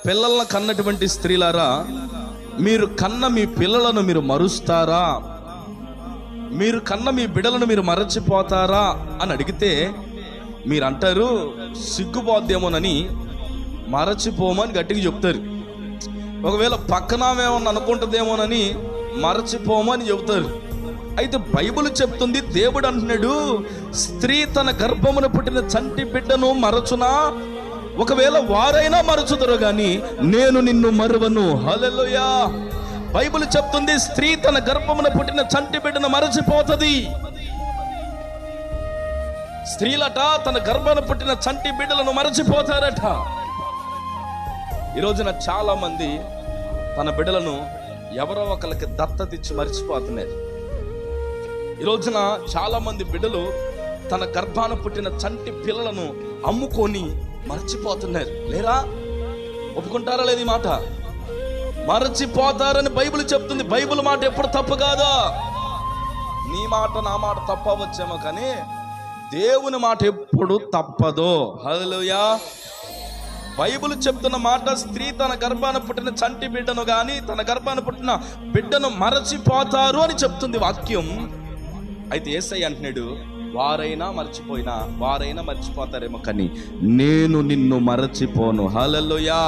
పిల్లలను కన్నటువంటి స్త్రీలారా, మీరు కన్న మీ పిల్లలను మీరు మరుస్తారా? మీరు కన్న మీ బిడ్డలను మీరు మరచిపోతారా అని అడిగితే మీరు అంటారు, సిగ్గుపోద్దేమోనని మరచిపోమని గట్టిగా చెప్తారు. ఒకవేళ పక్కనమేమన్నా అనుకుంటుందేమోనని మరచిపోమని చెబుతారు. అయితే బైబిల్ చెప్తుంది, దేవుడు అంటున్నాడు, స్త్రీ తన గర్భమున పుట్టిన చంటి బిడ్డను మరచునా? ఒకవేళ వారైనా మరచుదరు గాని నేను నిన్ను మరువను. హల్లెలూయా. బైబిల్ చెప్తుంది, స్త్రీ తన గర్భమున పుట్టిన చంటి బిడ్డను మరచిపోతుంది. స్త్రీలట తన గర్భమున పుట్టిన చంటి బిడ్డలను మరచిపోతారట. ఈ రోజున చాలా మంది తన బిడ్డలను ఎవరో ఒకరికి దత్తత ఇచ్చి మర్చిపోతున్నారు. ఈ రోజున చాలా మంది బిడ్డలు తన గర్భాన పుట్టిన చంటి పిల్లలను అమ్ముకొని మర్చిపోతున్నారు. లేరా? ఒప్పుకుంటారా లేదు ఈ మాట? మరచిపోతారని బైబిల్ చెప్తుంది. బైబిల్ మాట ఎప్పుడు తప్పు కాదా? నీ మాట నా మాట తప్పవచ్చేమో, కానీ దేవుని మాట ఎప్పుడు తప్పదు. హల్లెలూయా. బైబిల్ చెప్తున్న మాట, స్త్రీ తన గర్భాన పుట్టిన చంటి బిడ్డను గాని తన గర్భాన పుట్టిన బిడ్డను మరచిపోతారు అని చెప్తుంది వాక్యం. అయితే యేసయ్య అంటున్నాడు, వారైనా మర్చిపోతారేమో కానీ నేను నిన్ను మరచిపోను. హల్లెలూయా.